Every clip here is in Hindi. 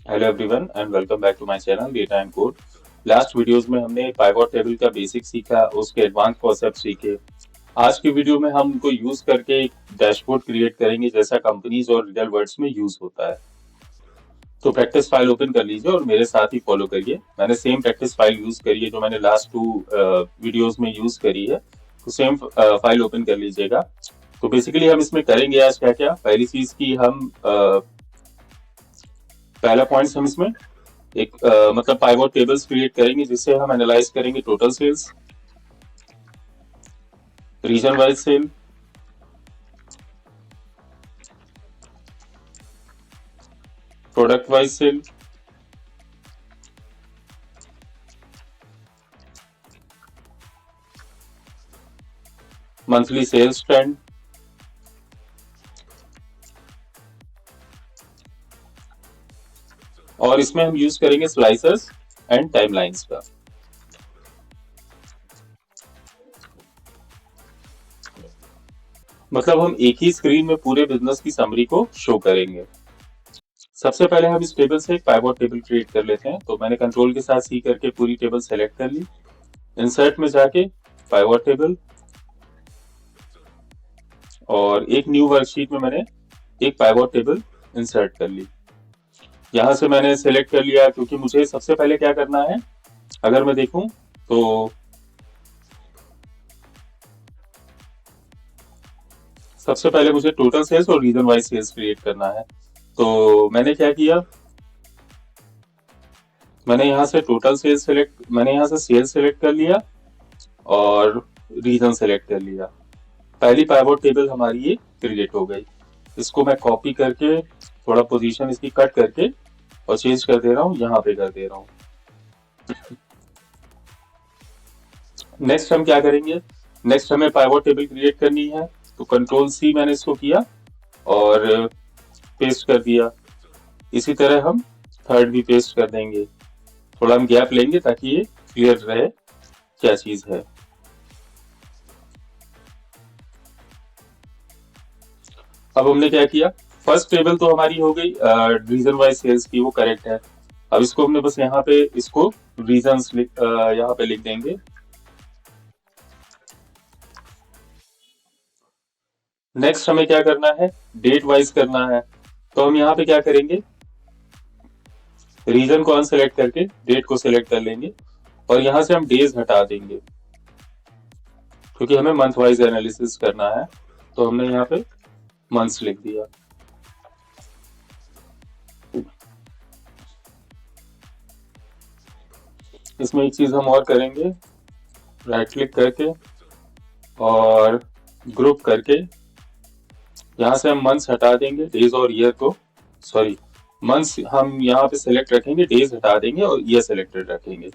Hello everyone and welcome back to my channel data and code. Last videos में हमने पाइवट टेबल का बेसिक सीखा, उसके एडवांस कॉन्सेप्ट सीखे। आज की वीडियो में हम उनको यूज करके एक डैशबोर्ड क्रिएट करेंगे जैसा कंपनीज और रियल वर्ड्स में यूज होता है। तो प्रैक्टिस फाइल ओपन कर लीजिए और मेरे साथ ही फॉलो करिए। मैंने सेम प्रैक्टिस फाइल यूज करी है जो मैंने लास्ट टू वीडियोस में यूज करी है, तो सेम फाइल ओपन कर लीजिएगा। तो बेसिकली हम इसमें करेंगे आज क्या क्या। पहली चीज की हम पहला पॉइंट हम इसमें एक मतलब पाइवट टेबल्स क्रिएट करेंगे जिससे हम एनालाइज करेंगे total sales, region wise sale, product wise sale, monthly sales trend, और इसमें हम यूज करेंगे स्लाइसर्स एंड टाइमलाइंस का। मतलब हम एक ही स्क्रीन में पूरे बिजनेस की समरी को शो करेंगे। सबसे पहले हम इस टेबल से एक पाइवट टेबल क्रिएट कर लेते हैं। तो मैंने कंट्रोल के साथ सी करके पूरी टेबल सेलेक्ट कर ली। इंसर्ट में जाके पाइवट टेबल, और एक न्यू वर्कशीट में मैंने एक पाइवट टेबल इंसर्ट कर ली। यहाँ से मैंने सेलेक्ट कर लिया क्योंकि मुझे सबसे पहले क्या करना है, अगर मैं देखूं तो सबसे पहले मुझे टोटल सेल्स और रीजन वाइज सेल्स क्रिएट करना है। तो मैंने क्या किया, मैंने यहाँ से सेल्स सेलेक्ट कर लिया और रीजन सेलेक्ट कर लिया। पहली पाइवट टेबल हमारी ये क्रिएट हो गई। इसको मैं कॉपी करके थोड़ा पोजीशन इसकी कट करके और चेंज कर दे रहा हूँ, यहाँ पे कर दे रहा हूँ। नेक्स्ट हम क्या करेंगे, नेक्स्ट हमें पाइवट टेबल क्रिएट करनी है। तो कंट्रोल सी मैंने इसको किया और पेस्ट कर दिया। इसी तरह हम थर्ड भी पेस्ट कर देंगे। थोड़ा हम गैप लेंगे ताकि ये क्लियर रहे क्या चीज है। अब हमने क्या किया, फर्स्ट टेबल तो हमारी हो गई रीजन वाइज सेल्स की, वो करेक्ट है। अब इसको हमने बस यहाँ पे इसको रीजन यहाँ पे लिख देंगे। नेक्स्ट हमें क्या करना है, डेट वाइज करना है। तो हम यहाँ पे क्या करेंगे, रीजन को अनसेलेक्ट करके डेट को सिलेक्ट कर लेंगे और यहाँ से हम डेज हटा देंगे क्योंकि हमें मंथ वाइज एनालिसिस करना है। तो हमने यहाँ पे मंथ्स लिख दिया। इसमें एक चीज हम और करेंगे, राइट क्लिक करके और ग्रुप करके यहाँ से हम मंथ्स हटा देंगे, डेज और ईयर को, सॉरी, मंथ्स हम यहाँ पे सिलेक्ट रखेंगे, डेज हटा देंगे और ईयर सिलेक्टेड रखेंगे।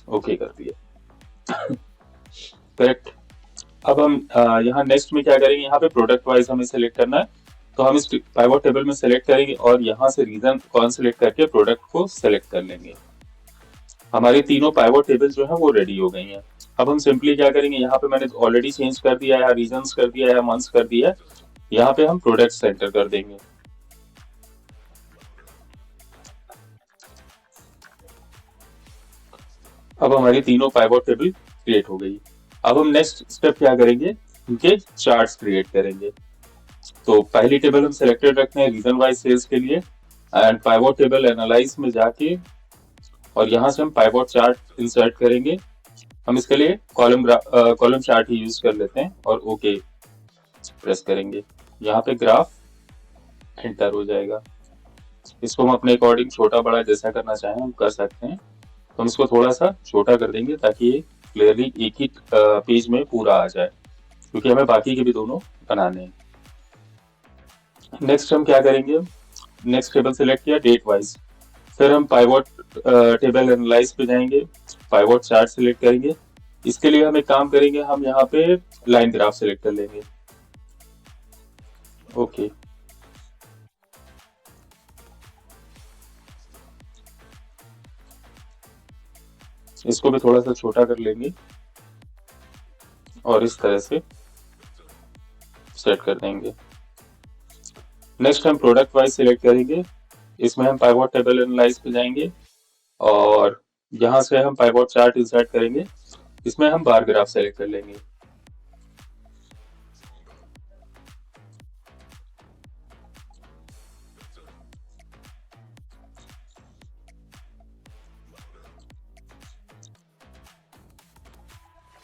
ओके कर दिया, करेक्ट। अब हम यहाँ नेक्स्ट में क्या करेंगे, यहाँ पे प्रोडक्ट वाइज हमें सिलेक्ट करना है। तो हम इस पाइवट टेबल में सिलेक्ट करेंगे और यहाँ से रीजन कौन सिलेक्ट करके प्रोडक्ट को सिलेक्ट कर लेंगे। हमारी तीनों पाइवट टेबल जो है वो रेडी हो गई हैं। अब हम सिंपली क्या करेंगे, यहाँ पे मैंने ऑलरेडी चेंज कर दिया है, रीजन कर दिया है, मंथ्स कर दिया है। यहाँ पे हम प्रोडक्ट सेंटर कर देंगे। अब हमारी तीनों पाइवट टेबल क्रिएट हो गई। अब हम नेक्स्ट स्टेप क्या करेंगे, इनके चार्ट्स क्रिएट करेंगे। तो पहली टेबल हम सिलेक्टेड रखते हैं रीजन वाइज सेल्स के लिए, एंड पाइवट टेबल एनालाइज में जाके और यहाँ से हम पाइवट चार्ट इंसर्ट करेंगे। हम इसके लिए कॉलम चार्ट ही यूज कर लेते हैं और ओके प्रेस करेंगे। यहाँ पे ग्राफ एंटर हो जाएगा। इसको हम अपने अकॉर्डिंग छोटा बड़ा जैसा करना चाहें हम कर सकते हैं। तो हम इसको थोड़ा सा छोटा कर देंगे ताकि ये क्लियरली एक ही पेज में पूरा आ जाए, क्योंकि हमें बाकी के भी दोनों बनाने हैं। नेक्स्ट हम क्या करेंगे, नेक्स्ट टेबल सेलेक्ट किया डेट वाइज, फिर हम पाइवट टेबल एनालाइज पे जाएंगे, पाइवट चार्ट सिलेक्ट करेंगे। इसके लिए हम एक काम करेंगे, हम यहाँ पे लाइन ग्राफ सिलेक्ट कर लेंगे। ओके, इसको भी थोड़ा सा छोटा कर लेंगे और इस तरह से सेट कर देंगे। नेक्स्ट हम प्रोडक्ट वाइज सिलेक्ट करेंगे इसमें हम पाइवॉट टेबल एनालाइज पे जाएंगे और यहाँ से हम पाइवॉट चार्ट इंसर्ट करेंगे। इसमें हम बार ग्राफ सेलेक्ट कर लेंगे।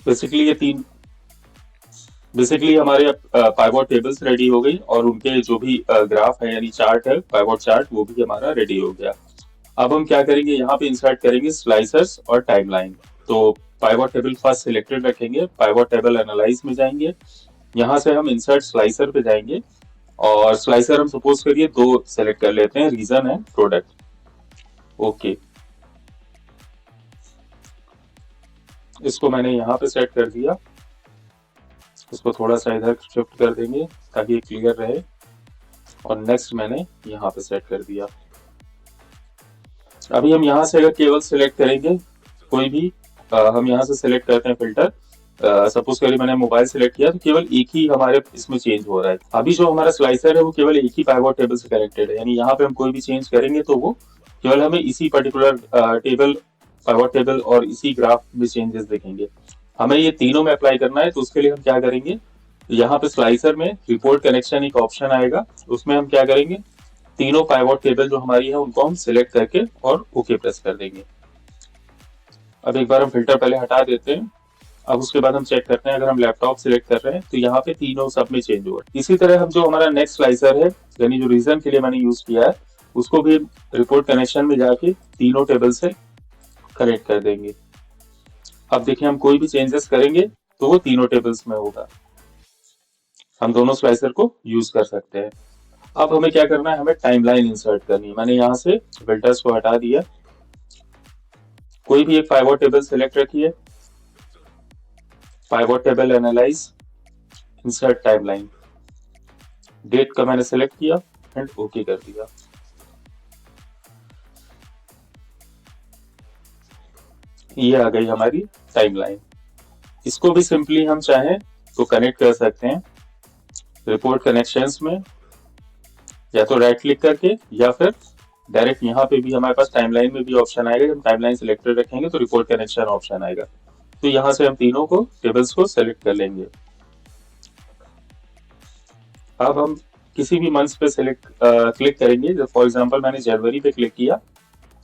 बेसिकली ये तीन बेसिकली हमारे पाइवॉट टेबल्स रेडी हो गई और उनके जो भी ग्राफ है यानी चार्ट है पाइवॉट चार्ट वो भी हमारा रेडी हो गया। अब हम क्या करेंगे, यहाँ पे इंसर्ट करेंगे स्लाइसर्स और टाइमलाइन। तो पाइवॉट टेबल फर्स्ट सिलेक्टेड रखेंगे, पाइवॉट टेबल एनालाइज में जाएंगे, यहाँ से हम इंसर्ट स्लाइसर पे जाएंगे और स्लाइसर हम सपोज करिए दो सेलेक्ट कर लेते हैं, रीजन एंड प्रोडक्ट। ओके, इसको मैंने यहाँ पे सेट कर दिया। इसको थोड़ा सा इधर शिफ्ट कर देंगे ताकि ये क्लियर रहे और नेक्स्ट मैंने यहाँ पे सेट कर दिया। अभी हम यहाँ से अगर केवल सिलेक्ट करेंगे कोई भी हम यहाँ से सिलेक्ट करते हैं फिल्टर, सपोज करिए मैंने मोबाइल सिलेक्ट किया तो केवल एक ही हमारे इसमें चेंज हो रहा है। अभी जो हमारा स्लाइसर है वो केवल एक ही पाइवॉट टेबल से कनेक्टेड है, यानी यहाँ पे हम कोई भी चेंज करेंगे तो वो केवल हमें इसी पर्टिकुलर टेबल पाइवॉट टेबल और इसी ग्राफ में चेंजेस दिखेंगे। हमें ये तीनों में अप्लाई करना है तो उसके लिए हम क्या करेंगे, यहाँ पे स्लाइसर में रिपोर्ट कनेक्शन एक ऑप्शन आएगा, उसमें हम क्या करेंगे तीनों पाइवॉट टेबल जो हमारी है उनको हम सिलेक्ट करके और ओके प्रेस कर देंगे। अब एक बार हम फिल्टर पहले हटा देते हैं। अब उसके बाद हम चेक करते हैं, अगर हम लैपटॉप सिलेक्ट कर रहे हैं तो यहाँ पे तीनों सब में चेंज हुआ। इसी तरह हम जो हमारा नेक्स्ट स्लाइसर है यानी जो रीजन के लिए मैंने यूज किया है उसको भी रिपोर्ट कनेक्शन में जाके तीनों टेबल से कनेक्ट कर देंगे। अब देखिए हम कोई भी चेंजेस करेंगे तो वो तीनों टेबल्स में होगा। हम दोनों स्लाइसर को यूज कर सकते हैं। अब हमें क्या करना है, हमें टाइमलाइन इंसर्ट करनी है। मैंने यहाँ से फिल्टर्स को हटा दिया, कोई भी एक पाइवॉट टेबल सेलेक्ट रखिए, pivot table analyse, insert timeline, date का मैंने सेलेक्ट किया एंड ओके कर दिया। ये आ गई हमारी टाइमलाइन। इसको भी सिंपली हम चाहें तो कनेक्ट कर सकते हैं रिपोर्ट कनेक्शंस में, या तो राइट क्लिक करके या फिर डायरेक्ट यहाँ पे भी हमारे पास टाइमलाइन में भी ऑप्शन आएगा। जब टाइमलाइन सिलेक्टेड रखेंगे तो रिपोर्ट कनेक्शन ऑप्शन आएगा, तो यहाँ से हम तीनों को टेबल्स को सेलेक्ट कर लेंगे। अब हम किसी भी मंथ पे सिलेक्ट क्लिक करेंगे, जब फॉर एग्जांपल मैंने जनवरी पे क्लिक किया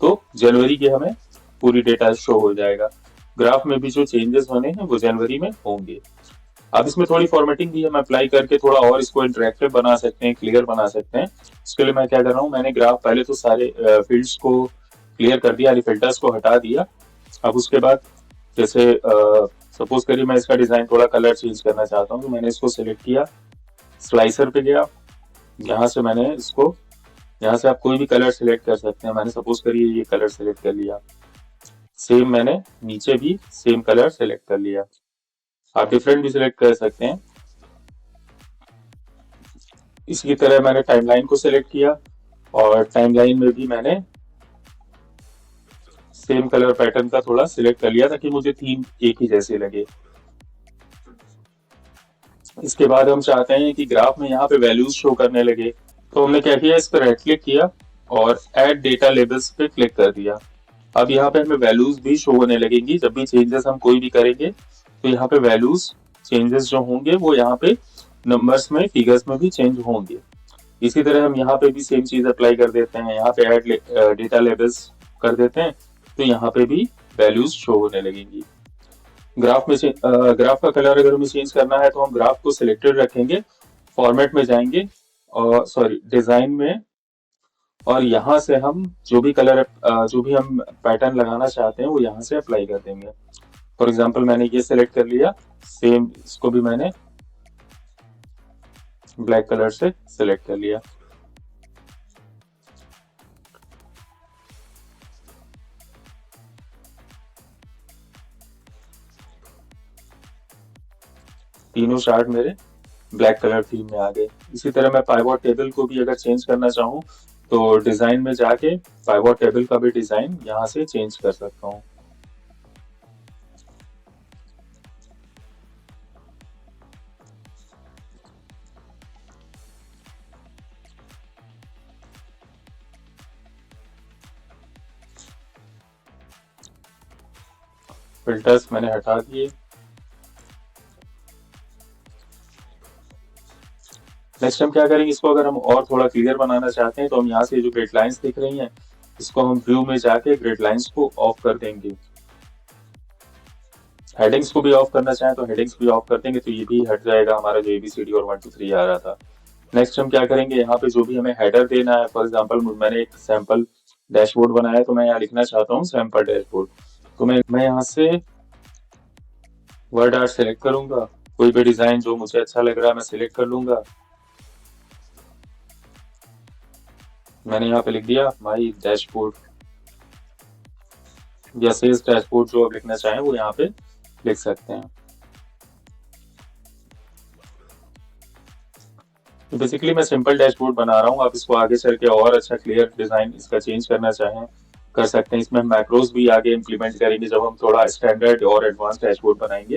तो जनवरी के हमें पूरी डेटा शो हो जाएगा। ग्राफ में भी जो चेंजेस होने हैं वो जनवरी में होंगे। अब इसमें थोड़ी फॉर्मेटिंग भी हम अप्लाई करके थोड़ा और इसको इंटरेक्टिव बना सकते हैं, क्लियर बना सकते हैं। इसके लिए मैं क्या कर रहा हूँ, मैंने ग्राफ पहले तो सारे फील्ड्स को क्लियर कर दिया, फिल्टर्स को हटा दिया। अब उसके बाद जैसे सपोज करिए मैं इसका डिजाइन थोड़ा कलर चेंज करना चाहता हूँ तो मैंने इसको सिलेक्ट किया, स्लाइसर पे गया, यहाँ से मैंने इसको, यहाँ से आप कोई भी कलर सिलेक्ट कर सकते हैं। मैंने सपोज करिए ये कलर सिलेक्ट कर लिया, सेम मैंने नीचे भी सेम कलर सिलेक्ट कर लिया। आप डिफरेंट भी सिलेक्ट कर सकते हैं। इसी तरह मैंने टाइमलाइन को सिलेक्ट किया और टाइमलाइन में भी मैंने सेम कलर पैटर्न का थोड़ा सिलेक्ट कर लिया ताकि मुझे थीम एक ही जैसे लगे। इसके बाद हम चाहते हैं कि ग्राफ में यहाँ पे वैल्यूज शो करने लगे, तो हमने क्या किया, इस पर राइट क्लिक किया और ऐड डेटा लेबल्स पे क्लिक कर दिया। अब यहाँ पे हमें वैल्यूज भी शो होने लगेंगी। जब भी चेंजेस हम कोई भी करेंगे तो यहाँ पे वैल्यूज चेंजेस जो होंगे वो यहाँ पे नंबर्स में फिगर्स में भी चेंज होंगे। इसी तरह हम यहाँ पे भी सेम चीज अप्लाई कर देते हैं, यहाँ पे ऐड डेटा लेबल्स कर देते हैं तो यहाँ पे भी वैल्यूज शो होने लगेंगी। ग्राफ में ग्राफ का कलर अगर हमें चेंज करना है तो हम ग्राफ को सिलेक्टेड रखेंगे, फॉर्मेट में जाएंगे और सॉरी डिजाइन में, और यहाँ से हम जो भी कलर जो भी हम पैटर्न लगाना चाहते हैं वो यहाँ से अप्लाई कर देंगे। फॉर एग्जांपल मैंने ये सिलेक्ट कर लिया, सेम इसको भी मैंने ब्लैक कलर से सिलेक्ट कर लिया। तीनों चार्ट मेरे ब्लैक कलर थीम में आ गए। इसी तरह मैं पाइवॉट टेबल को भी अगर चेंज करना चाहूँ तो डिजाइन में जाके पाइवॉट टेबल का भी डिजाइन यहाँ से चेंज कर सकता हूँ। फिल्टर्स मैंने हटा दिए। नेक्स्ट हम क्या करेंगे, इसको अगर हम और थोड़ा क्लियर बनाना चाहते हैं तो हम यहाँ से जो ग्रिड लाइंस दिख रही हैं, इसको हम व्यू में जाके ग्रिड लाइंस को ऑफ कर देंगे। हेडिंग्स को भी ऑफ करना चाहें तो हेडिंग्स भी ऑफ कर देंगे, तो ये भी हट जाएगा हमारा जो ABCD और 1 2 3 आ रहा था। नेक्स्ट हम क्या करेंगे, यहाँ पे जो भी हमें हेडर देना है, फॉर एग्जांपल मैंने एक सैंपल डैशबोर्ड बनाया, तो मैं यहाँ लिखना चाहता हूँ सैंपल डैशबोर्ड। तो मैं यहाँ से वर्ड आर्ट सेलेक्ट करूंगा, कोई भी डिजाइन जो मुझे अच्छा लग रहा है मैं सिलेक्ट कर लूंगा। मैंने यहाँ पे लिख दिया माई डैशबोर्ड, या सेल्स डैशबोर्ड, जो आप लिखना चाहें वो यहाँ पे लिख सकते हैं। तो बेसिकली मैं सिंपल डैशबोर्ड बना रहा हूँ, आप इसको आगे चल के और अच्छा क्लियर डिजाइन इसका चेंज करना चाहें कर सकते हैं। इसमें मैक्रोज भी आगे इम्प्लीमेंट करेंगे जब हम थोड़ा स्टैंडर्ड और एडवांस डैशबोर्ड बनाएंगे।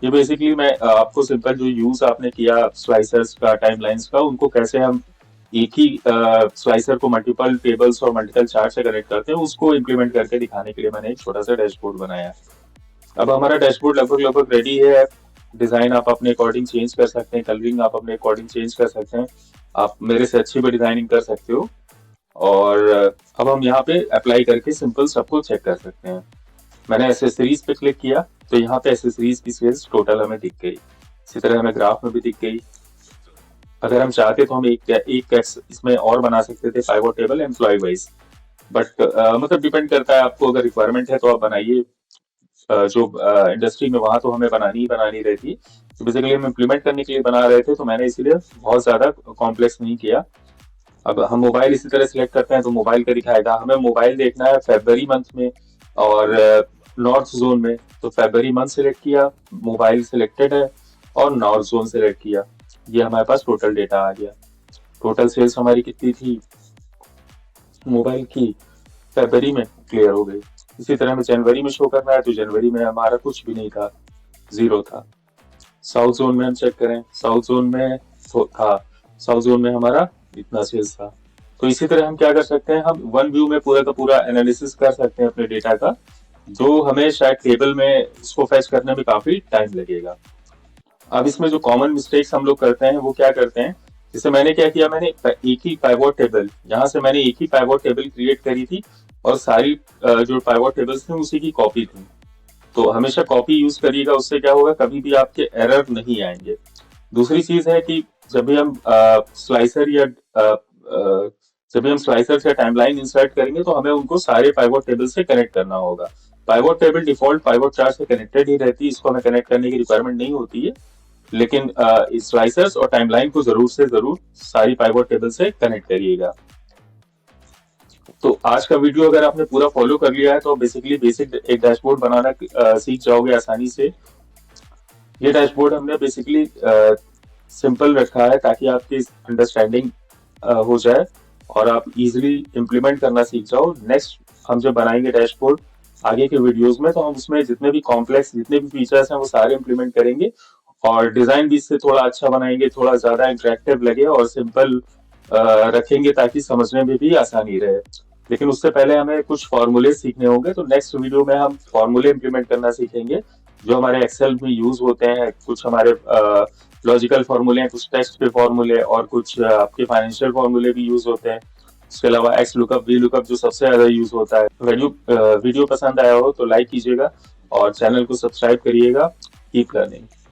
ये बेसिकली मैं आपको सिंपल जो यूज आपने किया स्लाइसर्स का, टाइमलाइंस का, उनको कैसे हम एक ही स्लाइसर को मल्टीपल टेबल्स और मल्टीपल चार्ट से कनेक्ट करते हैं, उसको इम्प्लीमेंट करके दिखाने के लिए मैंने एक छोटा सा डैशबोर्ड बनाया। अब हमारा डैशबोर्ड लगभग लगभग रेडी है। डिजाइन आप अपने अकॉर्डिंग चेंज कर सकते हैं, कलरिंग आप अपने अकॉर्डिंग चेंज कर सकते हैं, आप मेरे से अच्छी भी डिजाइनिंग कर सकते हो। और अब हम यहाँ पे अप्लाई करके सिंपल सबको चेक कर सकते हैं। मैंने एसेसरीज पे क्लिक किया तो यहाँ पे एसेसरीज की सेल्स टोटल हमें दिख गई, इसी तरह हमें ग्राफ में भी दिख गई। अगर हम चाहते तो हम एक इसमें और बना सकते थे pivot table employ wise, but मतलब डिपेंड करता है, आपको अगर रिक्वायरमेंट है तो आप बनाइए। जो इंडस्ट्री में वहां तो हमें बनानी ही बनानी रहती, तो बेसिकली हम इम्प्लीमेंट करने के लिए बना रहे थे, तो मैंने इसीलिए बहुत ज्यादा कॉम्प्लेक्स नहीं किया। अब हम मोबाइल इसी तरह सिलेक्ट करते हैं तो मोबाइल का दिखाएगा, हमें मोबाइल देखना है फरवरी मंथ में और नॉर्थ जोन में, तो फरवरी मंथ सिलेक्ट किया, मोबाइल सिलेक्टेड है और नॉर्थ जोन सिलेक्ट किया, ये हमारे पास टोटल डेटा आ गया। टोटल सेल्स हमारी कितनी थी मोबाइल की, फरवरी में क्लियर हो गई। इसी तरह हमें जनवरी में शो करना है तो जनवरी में हमारा कुछ भी नहीं था, जीरो था। साउथ जोन में हम चेक करें, साउथ जोन में तो था, साउथ जोन में हमारा इतना सेल्स था। तो इसी तरह हम क्या कर सकते हैं, हम वन व्यू में पूरा का पूरा एनालिसिस कर सकते हैं अपने डेटा का, जो हमें शायद टेबल में इसको फैच करने में काफी टाइम लगेगा। अब इसमें जो कॉमन मिस्टेक्स हम लोग करते हैं वो क्या करते हैं, जैसे मैंने क्या किया, मैंने एक ही पाइवट टेबल, यहाँ से मैंने एक ही पाइवट टेबल क्रिएट करी थी और सारी जो पाइवट टेबल्स थी उसी की कॉपी थी। तो हमेशा कॉपी यूज करिएगा, उससे क्या होगा कभी भी आपके एरर नहीं आएंगे। दूसरी चीज है कि जब भी हम स्लाइसर या जब भी हम स्लाइसर से टाइमलाइन इंसर्ट करेंगे तो हमें उनको सारे पाइवट टेबल से कनेक्ट करना होगा। Pivot table default pivot chart से कनेक्टेड ही रहती है, इसको हमें कनेक्ट करने की रिक्वायरमेंट नहीं होती है, लेकिन स्लाइसर्स और टाइमलाइन को जरूर से जरूर सारी पाइवट टेबल से कनेक्ट करिएगा। तो आज का वीडियो अगर आपने पूरा फॉलो कर लिया है तो बेसिकली बेसिक एक डैशबोर्ड बनाना सीख जाओगे आसानी से। ये डैशबोर्ड हमने बेसिकली सिंपल रखा है ताकि आपकी अंडरस्टैंडिंग हो जाए और आप इजीली इम्प्लीमेंट करना सीख जाओ। नेक्स्ट हम जब बनाएंगे डैशबोर्ड आगे के वीडियोस में, तो हम उसमें जितने भी कॉम्प्लेक्स जितने भी फीचर्स हैं वो सारे इम्प्लीमेंट करेंगे और डिजाइन भी इससे थोड़ा अच्छा बनाएंगे, थोड़ा ज्यादा इंटरेक्टिव लगे और सिंपल रखेंगे ताकि समझने में भी आसानी रहे। लेकिन उससे पहले हमें कुछ फॉर्मूले सीखने होंगे, तो नेक्स्ट वीडियो में हम फॉर्मूले इम्प्लीमेंट करना सीखेंगे जो हमारे एक्सेल में यूज होते हैं। कुछ हमारे लॉजिकल फॉर्मूले हैं, कुछ टेक्स्ट पे फॉर्मूले और कुछ आपके फाइनेंशियल फॉर्मूले भी यूज होते हैं। इसके अलावा एक्स लुकअप, वी लुकअप जो सबसे ज्यादा यूज होता है। वीडियो पसंद आया हो तो लाइक कीजिएगा और चैनल को सब्सक्राइब करिएगा। Keep learning.